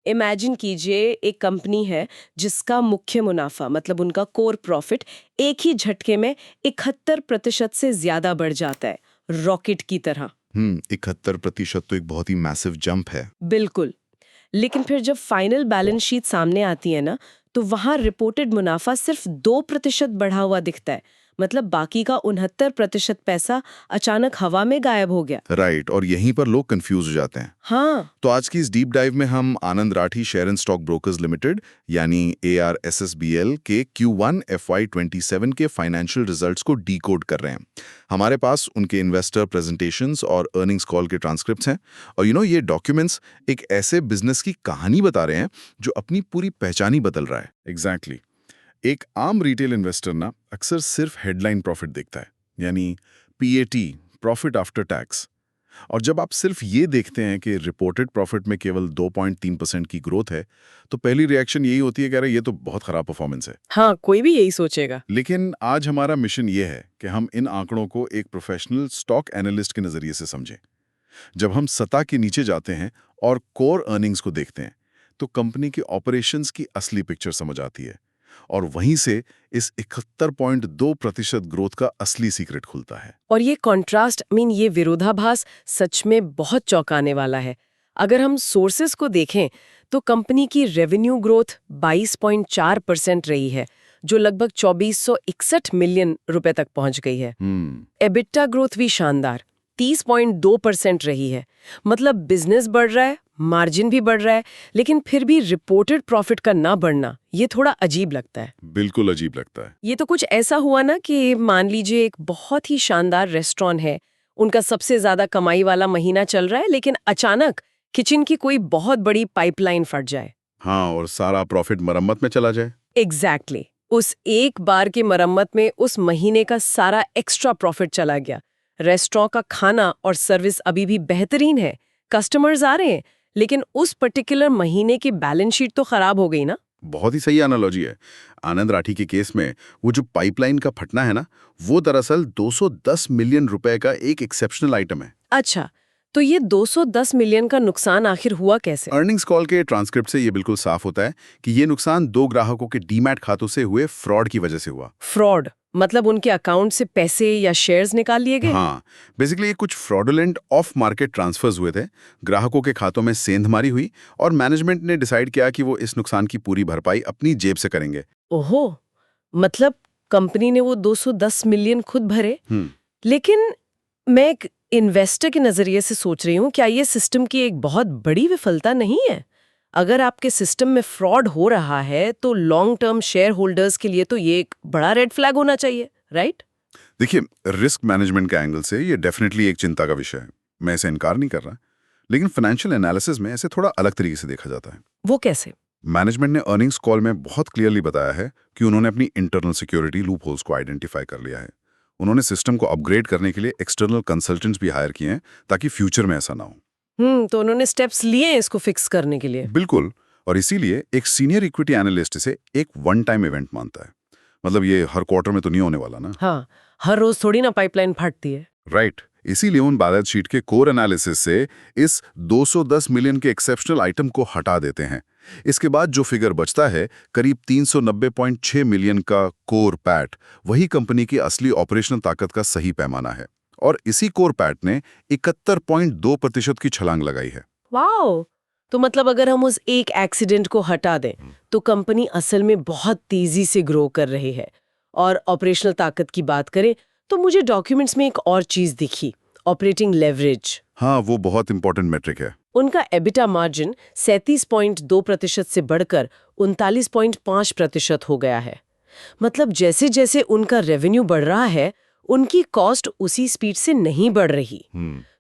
Imagine कीजिए एक company है जिसका मुख्य मुनाफा मतलब उनका कोर प्रॉफिट एक ही झटके में 71% से ज्यादा बढ़ जाता है, रॉकेट की तरह। 71% तो एक बहुत ही मैसिव जंप है। बिल्कुल। लेकिन फिर जब फाइनल बैलेंस शीट सामने आती है ना, तो वहां रिपोर्टेड मुनाफा सिर्फ 2% बढ़ा हुआ दिखता है। मतलब बाकी का 69% पैसा अचानक हवा में गायब हो गया। राइट, और यहीं पर लोग कंफ्यूज हो जाते हैं। हाँ। तो आज की इस डीप डाइव में हम Anand Rathi share and stock brokers limited यानी ARSSBL के Q1 FY27 के फाइनेंशियल रिजल्ट्स को डीकोड कर रहे हैं। हमारे पास उनके इन्वेस्टर प्रेजेंटेशंस और अर्निंग्स कॉल के ट्रांसक्रिप्ट्स हैं, और ये डॉक्यूमेंट्स एक ऐसे बिजनेस की कहानी बता रहे हैं जो अपनी पूरी पहचान ही बदल रहा है। एग्जैक्टली। एक आम रिटेल इन्वेस्टर ना अक्सर सिर्फ हेडलाइन प्रॉफिट देखता है, यानी PAT, प्रॉफिट आफ्टर टैक्स। और जब आप सिर्फ ये देखते हैं कि रिपोर्टेड प्रॉफिट में केवल 2.3% की ग्रोथ है, तो पहली रिएक्शन यही होती है कि अरे ये तो बहुत खराब परफॉर्मेंस है। हाँ, कोई भी यही सोचेगा। लेकिन आज हमारा मिशन ये है कि हम इन आंकड़ों को एक प्रोफेशनल स्टॉक एनालिस्ट के नजरिए से समझें। जब हम सतह के नीचे जाते हैं और कोर अर्निंग्स को देखते हैं, तो कंपनी की ऑपरेशंस की असली पिक्चर समझ आती है, और वहीं से इस 71.2% ग्रोथ का असली सीक्रेट खुलता है। और ये कॉन्ट्रास्ट ये विरोधाभास सच में बहुत चौंकाने वाला है। अगर हम सोर्सेस को देखें तो कंपनी की रेवेन्यू ग्रोथ 22.4% रही है, जो लगभग 2461 मिलियन रुपए तक पहुंच गई है। एबिटा ग्रोथ भी शानदार 30.2% रही है। मतलब बिजनेस बढ़ रहा है, मार्जिन भी बढ़ रहा है, लेकिन फिर भी रिपोर्टेड प्रॉफिट का ना बढ़ना ये थोड़ा अजीब लगता है। बिल्कुल अजीब लगता है। ये तो कुछ ऐसा हुआ ना कि मान लीजिए एक बहुत ही शानदार रेस्टोरेंट है, उनका सबसे ज्यादा कमाई वाला महीना चल रहा है, लेकिन अचानक किचन की कोई बहुत बड़ी पाइपलाइन फट जाए। हाँ, और सारा प्रॉफिट मरम्मत में चला जाए। एग्जैक्टली। उस एक बार की मरम्मत में उस महीने का सारा एक्स्ट्रा प्रॉफिट चला गया। रेस्टोरेंट का खाना और सर्विस अभी भी बेहतरीन है, कस्टमर्स आ रहे हैं, लेकिन उस पर्टिकुलर महीने की बैलेंस शीट तो खराब हो गई ना। बहुत ही सही एनालॉजी है। आनंद राठी के केस में वो जो पाइपलाइन का फटना है ना, वो दरअसल 210 मिलियन रुपए का एक एक्सेप्शनल आइटम है। अच्छा, तो ये 210 मिलियन का नुकसान आखिर हुआ कैसे? अर्निंग्स कॉल के ट्रांसक्रिप्ट से ये बिल्कुल साफ होता है कि ये नुकसान 2 ग्राहकों के डीमैट खातों से हुए फ्रॉड की वजह से हुआ। फ्रॉड मतलब उनके अकाउंट से पैसे या शेयर्स निकाल लिए गए? हाँ, बेसिकली ये कुछ फ्रॉडुलेंट ऑफ मार्केट ट्रांसफर्स हुए थे, ग्राहकों के खातों में सेंधमारी हुई, और मैनेजमेंट ने डिसाइड किया कि वो इस नुकसान की पूरी भरपाई अपनी जेब से करेंगे। ओहो, मतलब कंपनी ने वो 210 मिलियन खुद भरे। लेकिन मैं एक इन्वेस्टर के नजरिए से सोच रही हूँ, क्या ये सिस्टम की एक बहुत बड़ी विफलता नहीं है? अगर आपके सिस्टम में फ्रॉड हो रहा है तो लॉन्ग टर्म शेयर होल्डर्स के लिए तो ये एक बड़ा रेड फ्लैग होना चाहिए, राइट? देखिए, रिस्क मैनेजमेंट के एंगल से ये डेफिनेटली एक चिंता का विषय है, मैं इसे इनकार नहीं कर रहा। लेकिन फाइनेंशियल एनालिसिस में इसे थोड़ा अलग तरीके से देखा जाता है। वो कैसे? मैनेजमेंट ने अर्निंग्स कॉल में बहुत क्लियरली बताया है कि उन्होंने अपनी इंटरनल सिक्योरिटी लूप होल्स को आइडेंटिफाई कर लिया है। उन्होंने सिस्टम को अपग्रेड करने के लिए एक्सटर्नल कंसल्टेंट्स भी हायर किए हैं, ताकि फ्यूचर में ऐसा ना हो। तो उन्होंने स्टेप्स लिए हैं इसको फिक्स करने के लिए? बिल्कुल, और इसीलिए एक सीनियर इक्विटी एनालिस्ट इसे एक वन टाइम इवेंट मानता है। मतलब ये हर क्वार्टर में तो नहीं होने वाला ना। हाँ, हर रोज थोड़ी ना पाइपलाइन फटती है। राइट, इसीलिए उन बैलेंस शीट के कोर एनालिसिस से इस 210 मिलियन के एक्सेप्शनल आइटम को हटा देते हैं। इसके बाद जो फिगर बचता है, करीब 390.6 मिलियन का कोर पैट, वही कंपनी की असली ऑपरेशनल ताकत का सही पैमाना है। और इसी कोर पैट ने 71.2% की छलांग लगाई है। वाओ! तो मतलब अगर हम उस एक एक्सीडेंट को हटा दें, तो कंपनी असल में बहुत तेजी से ग्रो कर रही है। और ऑपरेशनल ताकत की बात करें तो मुझे डॉक्यूमेंट्स में एक और चीज दिखी, ऑपरेटिंग लेवरेज। हाँ, वो बहुत इंपॉर्टेंट मेट्रिक है। उनका एबिटा मार्जिन 37.2% से बढ़कर 39.5% हो गया है। मतलब जैसे जैसे उनका रेवेन्यू बढ़ रहा है, उनकी कॉस्ट उसी स्पीड से नहीं बढ़ रही।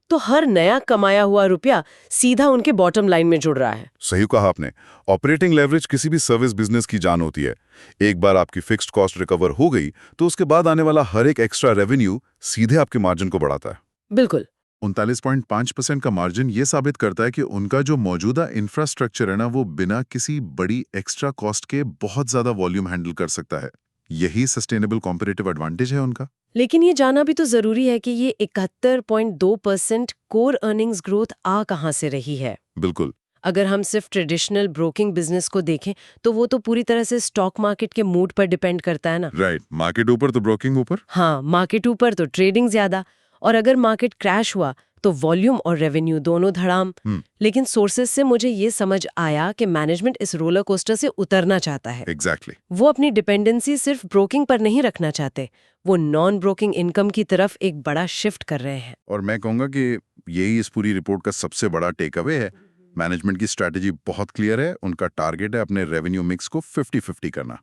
तो हर नया कमाया हुआ रुपया सीधा उनके बॉटम लाइन में जुड़ रहा है। सही कहा आपने। ऑपरेटिंग लेवरेज किसी भी सर्विस बिजनेस की जान होती है। एक बार आपकी फिक्स्ड कॉस्ट रिकवर हो गई, तो उसके बाद आने वाला हर एक एक्स्ट्रा रेवेन्यू सीधे आपके मार्जिन को बढ़ाता है। बिल्कुल। 39.5% का मार्जिन ये साबित करता है कि उनका जो मौजूदा इंफ्रास्ट्रक्चर है ना, वो बिना किसी बड़ी एक्स्ट्रा कॉस्ट के बहुत ज्यादा वॉल्यूम हैंडल कर सकता है। यही सस्टेनेबल कॉम्पिटिटिव एडवांटेज है उनका। लेकिन ये जानना भी तो जरूरी है कि ये 71.2% कोर अर्निंग्स ग्रोथ आ कहां से रही है। बिल्कुल। अगर हम सिर्फ ट्रेडिशनल ब्रोकिंग बिजनेस को देखें तो वो तो पूरी तरह से स्टॉक मार्केट के मूड पर डिपेंड करता है ना। राइट, मार्केट ऊपर तो ब्रोकिंग ऊपर। हाँ, मार्केट ऊपर तो ट्रेडिंग ज्यादा, और अगर मार्केट क्रैश हुआ तो वॉल्यूम और रेवेन्यू दोनों धड़ाम। लेकिन सोर्सेज से मुझे ये समझ आया कि मैनेजमेंट इस रोलर कोस्टर से उतरना चाहता है। एग्जैक्टली। वो अपनी डिपेंडेंसी सिर्फ ब्रोकिंग पर नहीं रखना चाहते, वो नॉन ब्रोकिंग इनकम की तरफ एक बड़ा शिफ्ट कर रहे हैं। और मैं कहूंगा कि यही इस पूरी रिपोर्ट का सबसे बड़ा टेक अवे है। मैनेजमेंट की स्ट्रैटेजी बहुत क्लियर है। उनका टारगेट है अपने रेवेन्यू मिक्स को 50-50 करना,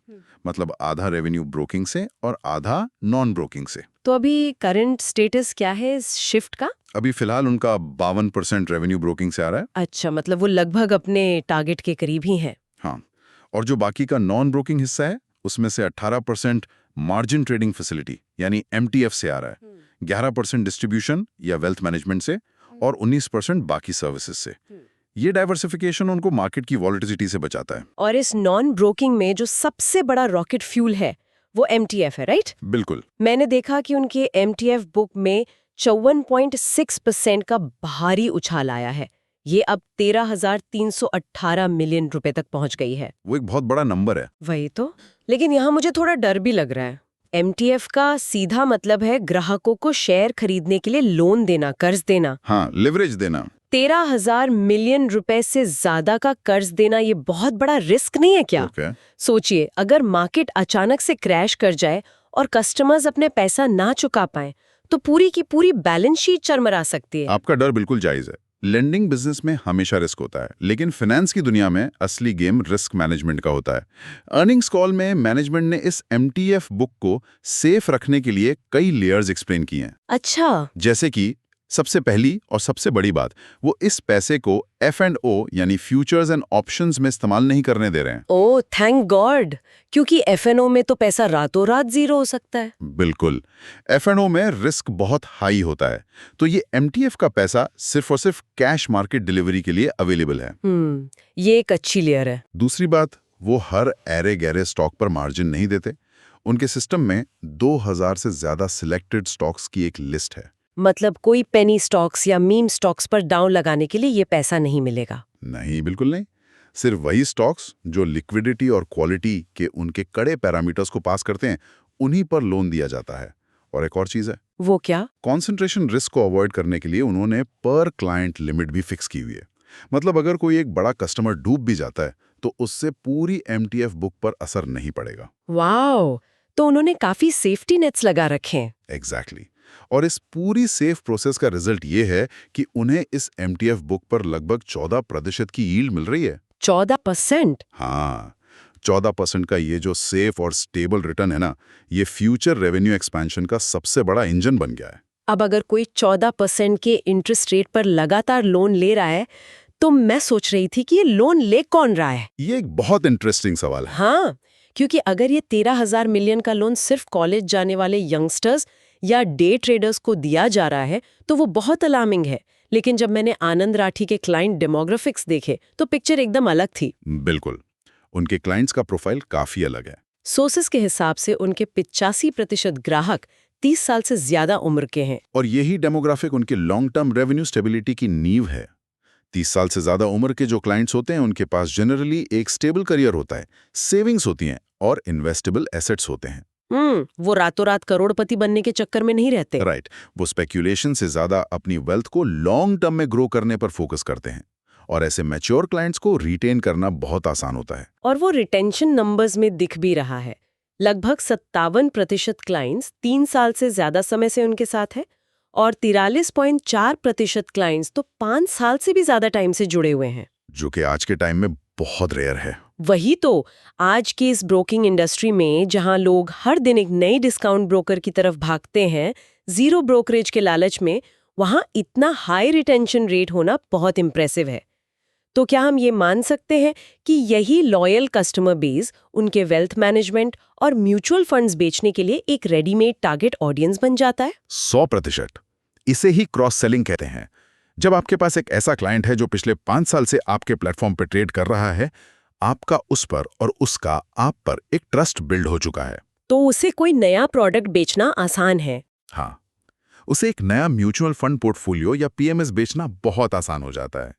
मतलब आधा रेवेन्यू ब्रोकिंग से और आधा नॉन ब्रोकिंग से। तो अभी करंट स्टेटस क्या है इस शिफ्ट का? अभी फिलहाल उनका 52% रेवेन्यू ब्रोकिंग से आ रहा है। अच्छा, मतलब वो लगभग अपने टारगेट के करीब ही हैं। हाँ, और जो बाकी का नॉन ब्रोकिंग हिस्सा है उसमें से 18% मार्जिन ट्रेडिंग फैसिलिटी यानी MTF से आ रहा है, 11% डिस्ट्रीब्यूशन या वेल्थ मैनेजमेंट से और 19% बाकी सर्विसेज से। ये डाइवर्सिफिकेशन उनको मार्केट की वॉलेटिलिटी से बचाता है। और इस नॉन ब्रोकिंग में जो सबसे बड़ा रॉकेट फ्यूल है वो MTF है, राइट? बिल्कुल। मैंने देखा कि उनके MTF बुक में 54.6% का भारी उछाल आया है। ये अब 13,318 मिलियन रुपए तक पहुंच गई है। वो एक बहुत बड़ा नंबर है। वही तो, लेकिन यहाँ मुझे थोड़ा डर भी लग रहा है। MTF का सीधा मतलब है ग्राहकों को शेयर खरीदने के लिए लोन देना, कर्ज देना। हाँ, लिवरेज देना। 13,000 मिलियन रुपए से ज्यादा का कर्ज देना, ये बहुत बड़ा रिस्क नहीं है क्या? ओके। सोचिए, अगर मार्केट अचानक से क्रैश कर जाए और कस्टमर्स अपने पैसा ना चुका पाएं, तो पूरी की पूरी बैलेंस शीट चरमरा सकती है। आपका डर बिल्कुल जायज है। लेंडिंग बिजनेस में हमेशा रिस्क होता है, लेकिन फाइनेंस की दुनिया में असली गेम रिस्क मैनेजमेंट का होता है। अर्निंग्स कॉल में मैनेजमेंट ने इस MTF बुक को सेफ रखने के लिए कई लेयर्स एक्सप्लेन किए हैं। अच्छा। जैसे कि सबसे पहली और सबसे बड़ी बात, वो इस पैसे को F&O यानी फ्यूचर्स एंड ऑप्शंस में इस्तेमाल नहीं करने दे रहे हैं। ओह थैंक गॉड, क्योंकि F&O में तो पैसा रातों रात जीरो हो सकता है। बिल्कुल, F&O में रिस्क बहुत हाई होता है, तो ये MTF का पैसा सिर्फ और सिर्फ कैश मार्केट डिलीवरी के लिए अवेलेबल है। ये एक अच्छी लेयर है। दूसरी बात, वो हर ऐरे गहरे स्टॉक पर मार्जिन नहीं देते। उनके सिस्टम में 2000 से ज्यादा सिलेक्टेड स्टॉक्स की एक लिस्ट है। मतलब कोई पेनी स्टॉक्स या मीम स्टॉक्स पर डाउन लगाने के लिए ये पैसा नहीं मिलेगा? नहीं, बिल्कुल नहीं। सिर्फ वही स्टॉक्स जो लिक्विडिटी और क्वालिटी के उनके कड़े पैरामीटर्स को पास करते हैं, उन्हीं पर लोन दिया जाता है। और एक और चीज है। वो क्या? कॉन्सेंट्रेशन रिस्क को अवॉइड करने के लिए उन्होंने पर क्लाइंट लिमिट भी फिक्स की हुई है। मतलब अगर कोई एक बड़ा कस्टमर डूब भी जाता है तो उससे पूरी MTF बुक पर असर नहीं पड़ेगा। वाओ, तो उन्होंने काफी सेफ्टी नेट्स लगा रखे हैं। एग्जैक्टली। और इस पूरी सेफ प्रोसेस का रिजल्ट ये है कि उन्हें इस MTF बुक पर लगभग 14% की यील्ड मिल रही है। 14%? हाँ, 14% का ये जो सेफ और स्टेबल रिटर्न है ना, ये फ्यूचर रेवेन्यू एक्सपेंशन का सबसे बड़ा इंजन बन गया है। अब अगर कोई 14% के इंटरेस्ट रेट पर लगातार लोन ले रहा है, तो मैं सोच रही थी कि ये लोन ले कौन रहा है? ये एक बहुत इंटरेस्टिंग सवाल है। हाँ, क्योंकि अगर ये 13,000 मिलियन का लोन सिर्फ कॉलेज जाने वाले यंगस्टर्स या डे ट्रेडर्स को दिया जा रहा है तो वो बहुत अलार्मिंग है। लेकिन जब मैंने आनंद राठी के क्लाइंट डेमोग्राफिक्स देखे तो पिक्चर एकदम अलग थी। बिल्कुल, उनके क्लाइंट्स का प्रोफाइल काफी अलग है। सोर्सेस के हिसाब से उनके 85% ग्राहक 30 साल से ज्यादा उम्र के हैं। और यही डेमोग्राफिक उनके लॉन्ग टर्म रेवेन्यू स्टेबिलिटी की नींव है। 30 साल से ज्यादा उम्र के जो क्लाइंट्स होते हैं उनके पास जनरली एक स्टेबल करियर होता है, सेविंग्स होती हैं और इन्वेस्टेबल एसेट्स होते हैं। वो रातों रात करोड़पति बनने के चक्कर में नहीं रहते। राइट, वो स्पेक्यूलेशन से ज्यादा अपनी वेल्थ को लॉन्ग टर्म में ग्रो करने पर फोकस करते हैं। और ऐसे मैच्योर क्लाइंट्स को रिटेन करना बहुत आसान होता है। और वो रिटेंशन नंबर्स में दिख भी रहा है। लगभग 57% क्लाइंट्स 3 साल से ज्यादा समय से उनके साथ है और 43.4% क्लाइंट्स तो 5 साल से भी ज्यादा टाइम से जुड़े हुए हैं, जो कि आज के टाइम में बहुत रेयर है। वही तो, आज की इस ब्रोकिंग इंडस्ट्री में जहां लोग हर दिन एक नई डिस्काउंट ब्रोकर की तरफ भागते हैं जीरो ब्रोकरेज के लालच में, वहां इतना हाई रिटेंशन रेट होना बहुत इंप्रेसिव है। तो क्या हम ये मान सकते हैं कि यही लॉयल कस्टमर बेस उनके वेल्थ मैनेजमेंट और म्यूचुअल फंड्स बेचने के लिए एक रेडीमेड टारगेट ऑडियंस बन जाता है? 100%। इसे ही क्रॉस सेलिंग कहते हैं। जब आपके पास एक ऐसा क्लाइंट है जो पिछले 5 साल से आपके प्लेटफॉर्म पर ट्रेड कर रहा है, आपका उस पर और उसका आप पर एक ट्रस्ट बिल्ड हो चुका है, तो उसे कोई नया प्रोडक्ट बेचना आसान है। हाँ, उसे एक नया म्यूचुअल फंड पोर्टफोलियो या PMS बेचना बहुत आसान हो जाता है।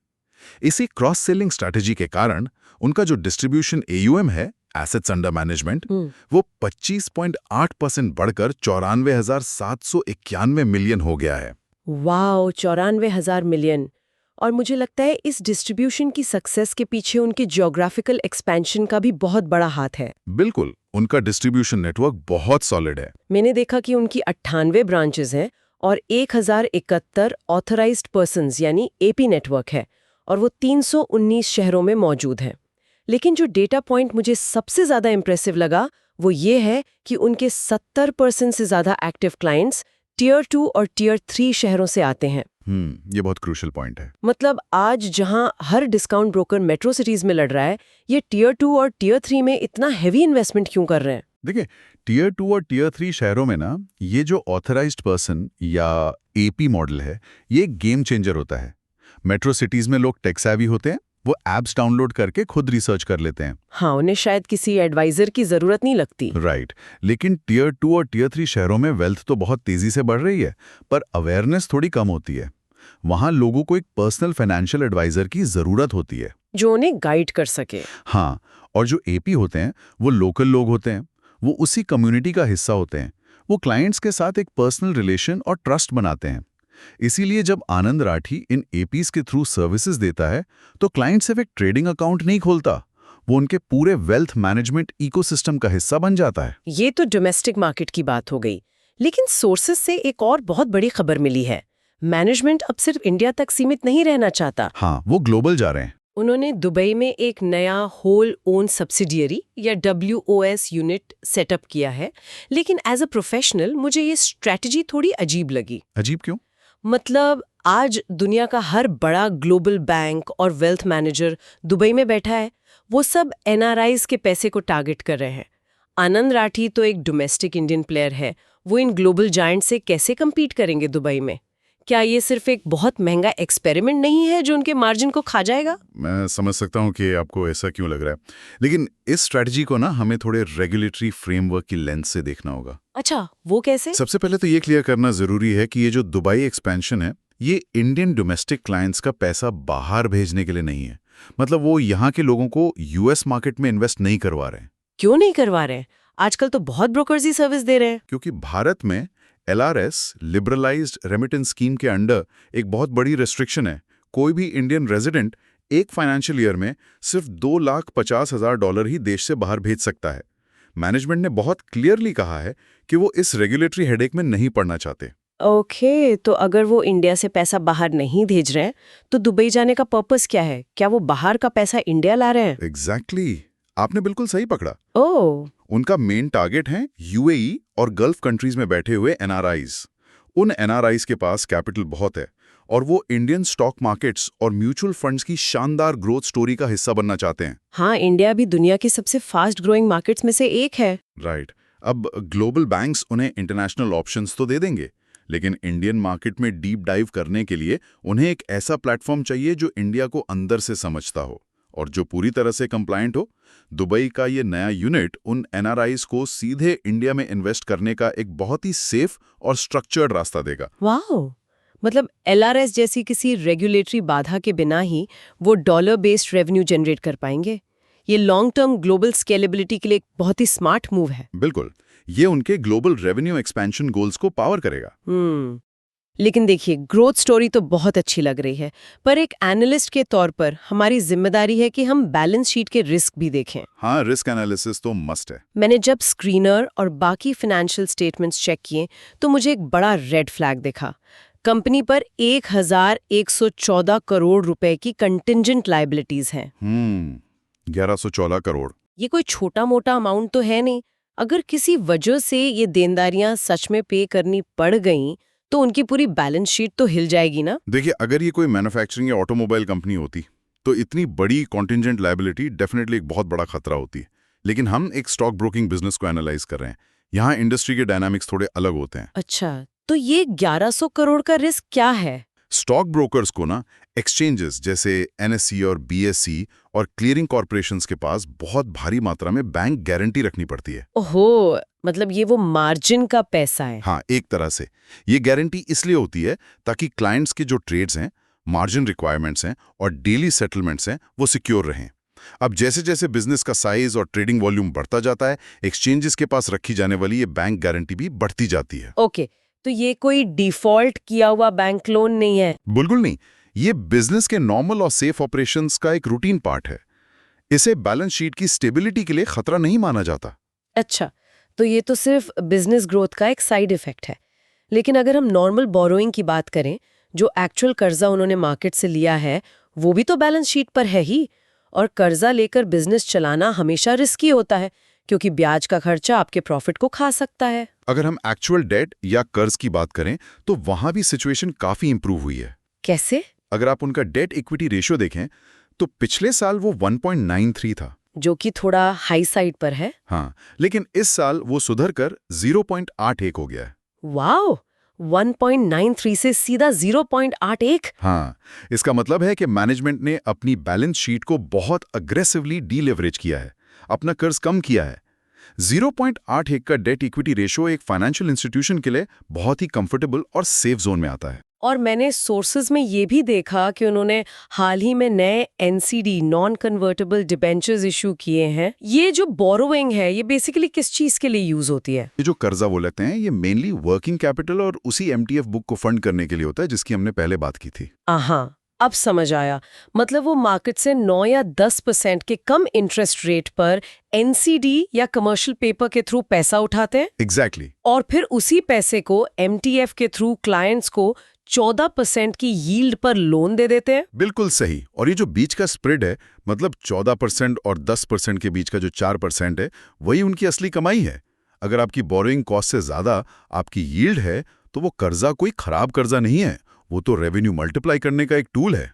इसी क्रॉस सेलिंग स्ट्रैटेजी के कारण उनका जो डिस्ट्रीब्यूशन AUM है, एसेट्स अंडर मैनेजमेंट, वो 25.8% बढ़कर 94,791 मिलियन हो गया है। Wow, 94,000 million. और मुझे लगता है इस डिस्ट्रीब्यूशन की सक्सेस के पीछे उनके ज्योग्राफिकल एक्सपेंशन का भी बहुत बड़ा हाथ है। बिल्कुल, उनका डिस्ट्रीब्यूशन नेटवर्क बहुत सॉलिड है। मैंने देखा कि उनकी 98 ब्रांचेस हैं और 1071 ऑथराइज्ड पर्सन्स यानी AP नेटवर्क है और वो 319 शहरों में मौजूद है। लेकिन जो डेटा पॉइंट मुझे सबसे ज़्यादा इम्प्रेसिव लगा वो ये है कि उनके 70% से ज़्यादा एक्टिव क्लाइंट्स Tier 2 और Tier 3 शहरों से आते हैं। ये बहुत क्रूशियल पॉइंट है। मतलब आज जहां हर डिस्काउंट ब्रोकर मेट्रो सिटीज में लड़ रहा है, ये Tier 2 और Tier 3 में इतना हेवी इन्वेस्टमेंट क्यों कर रहे हैं? देखिए, Tier 2 और Tier 3 शहरों में ना ये जो ऑथराइज्ड पर्सन या AP मॉडल है, ये गेम चेंजर होता है। मेट्रो सिटीज में लोग टेक सेवी होते हैं, वो एप्स डाउनलोड करके खुद रिसर्च कर लेते हैं। हाँ, उन्हें शायद किसी एडवाइजर की जरूरत नहीं लगती। राइट। लेकिन Tier 2 और Tier 3 शहरों में वेल्थ तो बहुत तेजी से बढ़ रही है, पर अवेयरनेस थोड़ी कम होती है। वहां लोगों को एक पर्सनल फाइनेंशियल एडवाइजर की जरूरत होती है जो उन्हें गाइड कर सके। हाँ, और जो AP होते हैं वो लोकल लोग होते हैं, वो उसी कम्युनिटी का हिस्सा होते हैं। वो क्लाइंट्स के साथ एक पर्सनल रिलेशन और ट्रस्ट बनाते हैं। इसीलिए जब आनंद राठी इन APs के थ्रू सर्विसेज देता है तो क्लाइंट सिर्फ एक ट्रेडिंग अकाउंट नहीं खोलता, वो उनके पूरे वेल्थ मैनेजमेंट इकोसिस्टम का हिस्सा बन जाता है। ये तो डोमेस्टिक मार्केट की बात हो गई, लेकिन सोर्सेस से एक और बहुत बड़ी खबर मिली है। मैनेजमेंट अब सिर्फ इंडिया तक सीमित नहीं रहना चाहता। हाँ, वो ग्लोबल जा रहे हैं। उन्होंने दुबई में एक नया होल ओन सब्सिडियरी या WOS यूनिट सेटअप किया है, लेकिन एज अ प्रोफेशनल मुझे ये स्ट्रैटेजी थोड़ी अजीब लगी। अजीब क्यों? मतलब आज दुनिया का हर बड़ा ग्लोबल बैंक और वेल्थ मैनेजर दुबई में बैठा है, वो सब NRIs के पैसे को टारगेट कर रहे हैं। आनंद राठी तो एक डोमेस्टिक इंडियन प्लेयर है, वो इन ग्लोबल जायंट से कैसे compete करेंगे दुबई में? क्या ये सिर्फ एक बहुत महंगा एक्सपेरिमेंट नहीं है जो उनके मार्जिन को खा जाएगा? मैं समझ सकता हूँ कि आपको ऐसा क्यों लग रहा है, लेकिन इस स्ट्रैटेजी को ना हमें थोड़े रेगुलेटरी फ्रेमवर्क की लेंस से देखना होगा। अच्छा, वो कैसे? सबसे पहले तो ये क्लियर करना जरूरी है कि ये जो दुबई एक्सपेंशन है, ये इंडियन डोमेस्टिक क्लाइंट्स का पैसा बाहर भेजने के लिए नहीं है। मतलब वो यहाँ के लोगों को US मार्केट में इन्वेस्ट नहीं करवा रहे हैं। क्यों नहीं करवा रहे हैं? आजकल तो बहुत ब्रोकर्स ही सर्विस दे रहे हैं। क्योंकि भारत में LRS लिबरलाइज्ड रेमिटेंस स्कीम के अंडर एक बहुत बड़ी रेस्ट्रिक्शन है। कोई भी इंडियन रेजिडेंट एक फाइनेंशियल ईयर में सिर्फ $2,50,000 ही देश से बाहर भेज सकता है। मैनेजमेंट ने बहुत क्लियरली कहा है कि वो इस रेगुलेटरी हेडेक में नहीं पड़ना चाहते। ओके, तो अगर वो इंडिया से पैसा बाहर नहीं भेज रहे हैं तो दुबई जाने का पर्पस क्या है? क्या वो बाहर का पैसा इंडिया ला रहे हैं? एग्जैक्टली, आपने बिल्कुल सही पकड़ा। ओह, उनका मेन टारगेट है UAE और गल्फ कंट्रीज में बैठे हुए NRIs। उन NRIs के पास कैपिटल बहुत है और वो इंडियन स्टॉक मार्केट्स और म्यूचुअल फंड्स की शानदार ग्रोथ स्टोरी का हिस्सा बनना चाहते हैं। हाँ, इंडिया भी दुनिया की सबसे फास्ट ग्रोइंग मार्केट्स में से एक है। राइट। अब ग्लोबल बैंक्स उन्हें इंटरनेशनल ऑप्शंस तो दे देंगे, लेकिन इंडियन मार्केट में डीप डाइव करने के लिए उन्हें एक ऐसा प्लेटफॉर्म चाहिए जो इंडिया को अंदर से समझता हो और जो पूरी तरह से कंप्लायंट हो। दुबई का ये नया यूनिट उन NRIs को सीधे इंडिया में इन्वेस्ट करने का एक बहुत ही सेफ और स्ट्रक्चर्ड रास्ता देगा। वाओ, मतलब LRS जैसी किसी रेगुलेटरी बाधा के बिना ही वो डॉलर बेस्ड रेवेन्यू जनरेट कर पाएंगे। ये लॉन्ग टर्म ग्लोबल स्केलेबिलिटी के लिए एक बहुत ही स्मार्ट मूव है। बिल्कुल, ये उनके ग्लोबल रेवेन्यू एक्सपेंशन गोल्स को पावर करेगा। लेकिन देखिए, ग्रोथ स्टोरी तो बहुत अच्छी लग रही है, पर एक एनालिस्ट के तौर पर हमारी जिम्मेदारी है कि हम बैलेंस शीट के रिस्क भी देखें। हाँ, रिस्क एनालिसिस तो मस्ट है। मैंने जब स्क्रीनर और बाकी फाइनेंशियल स्टेटमेंट्स चेक किए तो मुझे एक बड़ा रेड फ्लैग दिखा। कंपनी पर 1,114 करोड़ रुपए की कंटिंजेंट लायबिलिटीज हैं। 1114 करोड़। ये कोई छोटा मोटा अमाउंट तो है नहीं। अगर किसी वजह से ये देनदारियां सच में पे करनी पड़ गईं तो उनकी पूरी बैलेंस शीट तो हिल जाएगी ना। देखिए, अगर ये कोई मैन्युफैक्चरिंग या ऑटोमोबाइल कंपनी होती तो इतनी बड़ी कॉन्टिंजेंट लायबिलिटी डेफिनेटली एक बहुत बड़ा खतरा होती है। लेकिन हम एक स्टॉक ब्रोकिंग बिजनेस को एनालाइज कर रहे हैं। यहाँ इंडस्ट्री के डायनामिक्स थोड़े अलग होते हैं। अच्छा, तो ये 1100 करोड़ का रिस्क क्या है? स्टॉक ब्रोकर्स को ना एक्सचेंजेस जैसे NSE और BSE और क्लियरिंग कॉर्पोरेशंस के पास बहुत भारी मात्रा में बैंक गारंटी रखनी पड़ती है। ओहो, मतलब ये वो मार्जिन का पैसा है। हाँ, एक तरह से ये गारंटी इसलिए होती है ताकि क्लाइंट्स के जो ट्रेड्स हैं मार्जिन रिक्वायरमेंट्स हैं और डेली सेटलमेंट्स हैं वो सिक्योर रहें। अब जैसे जैसे बिजनेस का साइज और ट्रेडिंग वॉल्यूम बढ़ता जाता है, एक्सचेंजेस के पास रखी जाने वाली ये बैंक गारंटी भी बढ़ती जाती है। ओके, तो ये कोई डिफॉल्ट किया हुआ बैंक लोन नहीं है? बिल्कुल नहीं, ये बिजनेस के नॉर्मल और सेफ ऑपरेशंस का एक रूटीन पार्ट है। इसे बैलेंस शीट की स्टेबिलिटी के लिए खतरा नहीं माना जाता। अच्छा, तो ये तो सिर्फ बिजनेस ग्रोथ का एक साइड इफेक्ट है। लेकिन अगर हम नॉर्मल बोरोइंग की बात करें, जो एक्चुअल कर्जा उन्होंने मार्केट से लिया है, वो भी तो बैलेंस शीट पर है ही। और कर्जा लेकर बिजनेस चलाना हमेशा रिस्की होता है, क्योंकि ब्याज का खर्चा आपके प्रॉफिट को खा सकता है। अगर हम एक्चुअल डेट या कर्ज की बात करें तो वहां भी सिचुएशन काफी इंप्रूव हुई है। कैसे? अगर आप उनका डेट इक्विटी रेशियो देखें तो पिछले साल वो 1.93 था, जो कि थोड़ा हाई साइड पर है। हाँ, लेकिन इस साल वो सुधर कर 0.81 हो गया है। वाओ, 1.93 से सीधा 0.81। हाँ, इसका मतलब है कि मैनेजमेंट ने अपनी बैलेंस शीट को बहुत अग्रेसिवली डीलेवरेज किया है, अपना कर्ज कम किया है। 0.81 का डेट इक्विटी रेशियो एक फाइनेंशियल इंस्टीट्यूशन के लिए बहुत ही कंफर्टेबल और सेफ जोन में आता है। और मैंने सोर्सेज में ये भी देखा कि उन्होंने हाल ही में नए NCD non convertible debentures issue किए हैं। ये जो बोरोइंग है, ये बेसिकली किस चीज के लिए यूज होती है? ये जो कर्जा वो लेते हैं, ये मेनली वर्किंग कैपिटल और उसी एमटीएफ बुक को फंड करने के लिए होता है जिसकी हमने पहले बात की थी। हाँ, अब समझ आया। मतलब वो मार्केट से 9 या 10% के कम इंटरेस्ट रेट पर एनसीडी या कमर्शियल पेपर के थ्रू पैसा उठाते हैं। एग्जैक्टली। और फिर उसी पैसे को एमटीएफ के थ्रू क्लाइंट्स को 14% की यील्ड पर लोन दे देते हैं। बिल्कुल सही। और ये जो बीच का स्प्रेड है, मतलब 14% और 10% के बीच का जो 4% है, वही उनकी असली कमाई है। अगर आपकी बोरोइंग कॉस्ट से ज्यादा आपकी यील्ड है तो वो कर्जा कोई खराब कर्जा नहीं है, वो तो रेवेन्यू मल्टीप्लाई करने का एक टूल है।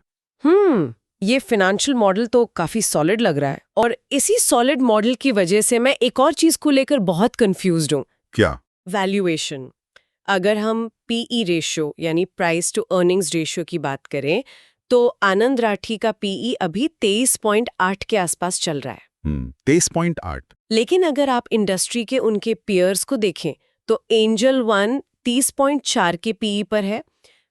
ये फाइनेंशियल मॉडल तो काफी सॉलिड लग रहा है। और इसी सॉलिड मॉडल की वजह से मैं एक और चीज को लेकर बहुत कंफ्यूज्ड हूँ। क्या? वैल्यूएशन। अगर हम पीई रेशियो यानी प्राइस टू अर्निंग्स रेशियो की बात करें, तो आनंद राठी का पीई अभी 23.8 के आसपास चल रहा है। 23.8। लेकिन अगर आप इंडस्ट्री के उनके पियर्स को देखें तो एंजल वन 30.4 के पीई पर है,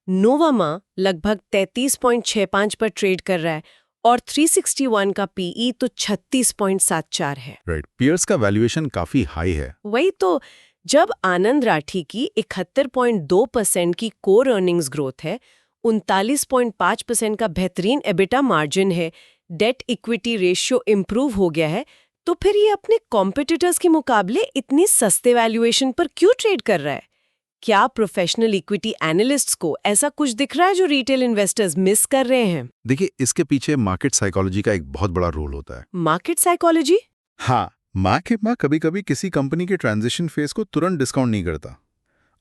नोवामा लगभग 33.65 पर ट्रेड कर रहा है और 361 का पीई तो 36.74 है। राइट, पियर्स का वैल्यूएशन काफी हाई है। वही तो, जब आनंद राठी की 71.2% की कोर अर्निंग्स ग्रोथ है, 39.5% का बेहतरीन एबिटा मार्जिन है, डेट इक्विटी रेशियो इंप्रूव हो गया है, तो फिर ये अपने कॉम्पिटिटर्स के मुकाबले इतनी सस्ते वैल्यूएशन पर क्यों ट्रेड कर रहा है? क्या प्रोफेशनल इक्विटी एनालिस्ट्स को ऐसा कुछ दिख रहा है जो रिटेल इन्वेस्टर्स मिस कर रहे हैं? देखिए, इसके पीछे मार्केट साइकोलॉजी का एक बहुत बड़ा रोल होता है। Market psychology? हाँ, मार्केट कभी कभी किसी कंपनी के ट्रांजिशन फेज को तुरंत डिस्काउंट नहीं करता।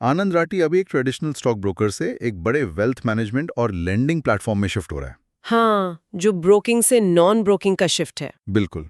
आनंद राठी अभी एक ट्रेडिशनल स्टॉक ब्रोकर से एक बड़े वेल्थ मैनेजमेंट और लेंडिंग प्लेटफॉर्म में शिफ्ट हो रहा है। हाँ, जो ब्रोकिंग से नॉन ब्रोकिंग का शिफ्ट है। बिल्कुल।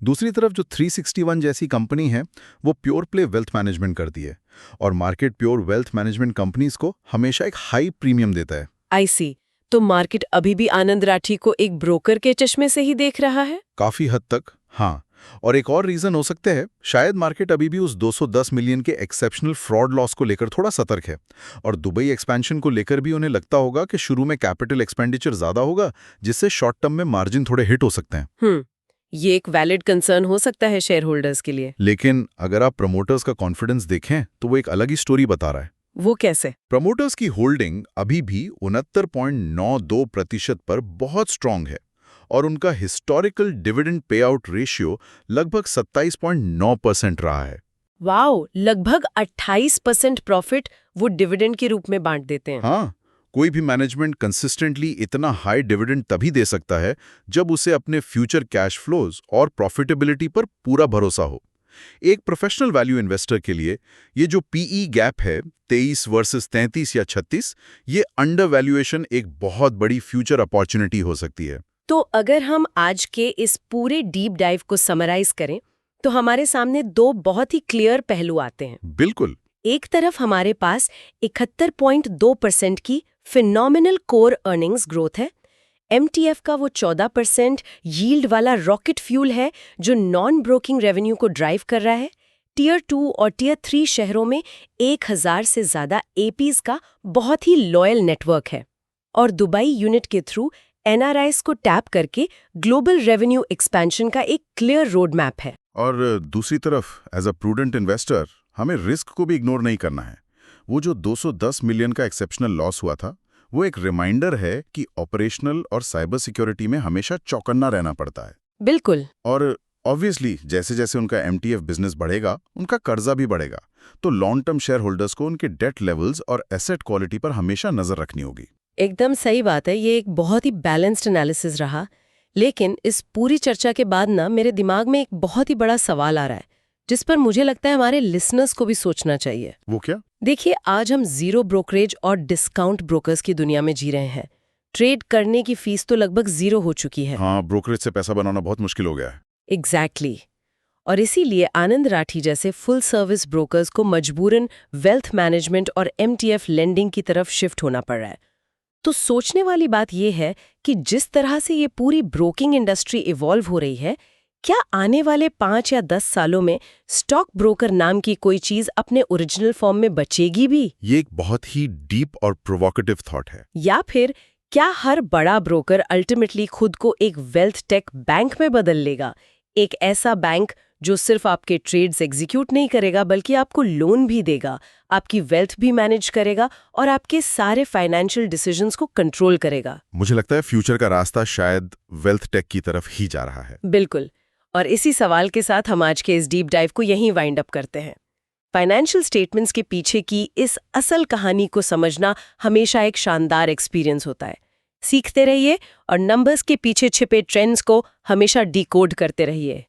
दूसरी तरफ जो 361 जैसी कंपनी है, वो प्योर प्ले वेल्थ मैनेजमेंट करती है और market pure wealth management companies को हमेशा एक हाई प्रीमियम देता है। आई सी। तो मार्केट अभी भी आनंद राठी को एक ब्रोकर के चश्मे से ही देख रहा है? काफी हद तक, हाँ। और एक और रीजन हो सकते हैं, शायद मार्केट अभी भी उस 210 मिलियन के एक्सेप्शनल फ्रॉड लॉस को लेकर थोड़ा सतर्क है और दुबई एक्सपेंशन को लेकर भी उन्हें लगता होगा कि शुरू में कैपिटल एक्सपेंडिचर ज्यादा होगा, जिससे शॉर्ट टर्म में मार्जिन थोड़े हिट हो सकते हैं। ये एक वैलिड कंसर्न हो सकता है शेयर होल्डर्स के लिए। लेकिन अगर आप प्रमोटर्स का कॉन्फिडेंस देखें तो वो एक अलग ही स्टोरी बता रहा है। वो कैसे? प्रमोटर्स की होल्डिंग अभी भी 69.92% पर बहुत स्ट्रांग है और उनका historical dividend pay out ratio लगभग 27.9% रहा है। वाओ, लगभग 28% प्रॉफिट वो डिविडेंड के रूप में बांट देते हैं। हाँ, कोई भी मैनेजमेंट कंसिस्टेंटली इतना हाई डिविडेंड तभी दे सकता है जब उसे अपने फ्यूचर कैश फ्लोज और प्रॉफिटेबिलिटी पर पूरा भरोसा हो। एक प्रोफेशनल वैल्यू इन्वेस्टर के लिए ये जो पीई गैप है 23 वर्सेस 33 या 36, ये अंडर वैल्यूएशन एक बहुत बड़ी फ्यूचर अपॉर्चुनिटी हो सकती है। तो अगर हम आज के इस पूरे डीप डाइव को समराइज करें तो हमारे सामने दो बहुत ही क्लियर पहलू आते हैं। बिल्कुल। एक तरफ हमारे पास 71.2% की फिनोमिनल कोर अर्निंग्स ग्रोथ है। एमटीएफ का वो 14% यील्ड वाला रॉकेट फ्यूल है जो नॉन ब्रोकिंग रेवेन्यू को ड्राइव कर रहा है। टियर 2 और टियर 3 शहरों में 1000 से ज्यादा एपीज का बहुत ही लॉयल नेटवर्क है। और दुबई यूनिट के थ्रू NRIs को टैप करके ग्लोबल रेवेन्यू एक्सपेंशन का एक क्लियर रोड मैप है। और दूसरी तरफ एज अ प्रूडेंट इन्वेस्टर हमें रिस्क को भी इग्नोर नहीं करना है। वो जो 210 मिलियन का एक्सेप्शनल लॉस हुआ था, वो एक रिमाइंडर है कि ऑपरेशनल और साइबर सिक्योरिटी में हमेशा चौकन्ना रहना पड़ता है। बिल्कुल। और ऑब्वियसली जैसे जैसे उनका MTF बिजनेस बढ़ेगा, उनका कर्जा भी बढ़ेगा, तो लॉन्ग टर्म शेयर होल्डर्स को उनके डेट लेवल्स और एसेट क्वालिटी पर हमेशा नजर रखनी होगी। एकदम सही बात है, ये एक बहुत ही बैलेंस्ड एनालिसिस रहा। लेकिन इस पूरी चर्चा के बाद ना मेरे दिमाग में एक बहुत ही बड़ा सवाल आ रहा है, जिस पर मुझे लगता है हमारे लिसनर्स को भी सोचना चाहिए। वो क्या? देखिए, आज हम जीरो ब्रोकरेज और डिस्काउंट ब्रोकर्स की दुनिया में जी रहे हैं। ट्रेड करने की फीस तो लगभग जीरो हो चुकी है। हाँ, ब्रोकरेज से पैसा बनाना बहुत मुश्किल हो गया है। एग्जैक्टली। और इसीलिए आनंद राठी जैसे फुल सर्विस ब्रोकर्स को मजबूरन वेल्थ मैनेजमेंट और MTF लेंडिंग की तरफ शिफ्ट होना पड़ रहा है। तो सोचने वाली बात यह है कि जिस तरह से ये पूरी ब्रोकिंग इंडस्ट्री इवॉल्व हो रही है, क्या आने वाले 5 या 10 सालों में स्टॉक ब्रोकर नाम की कोई चीज अपने ओरिजिनल फॉर्म में बचेगी भी? ये एक बहुत ही डीप और प्रोवोकेटिव थॉट है। या फिर क्या हर बड़ा ब्रोकर अल्टीमेटली खुद को एक वेल्थ टेक बैंक में बदल लेगा? एक ऐसा बैंक जो सिर्फ आपके ट्रेड्स एग्जीक्यूट नहीं करेगा, बल्कि आपको लोन भी देगा, आपकी वेल्थ भी मैनेज करेगा और आपके सारे फाइनेंशियल डिसीजंस को कंट्रोल करेगा। मुझे लगता है फ्यूचर का रास्ता शायद वेल्थ टेक की तरफ ही जा रहा है। बिल्कुल। और इसी सवाल के साथ हम आज के इस डीप डाइव को यहीं वाइंड अप करते हैं। फाइनेंशियल स्टेटमेंट्स के पीछे की इस असल कहानी को समझना हमेशा एक शानदार एक्सपीरियंस होता है। सीखते रहिए और नंबर्स के पीछे छिपे ट्रेंड्स को हमेशा डिकोड करते रहिए।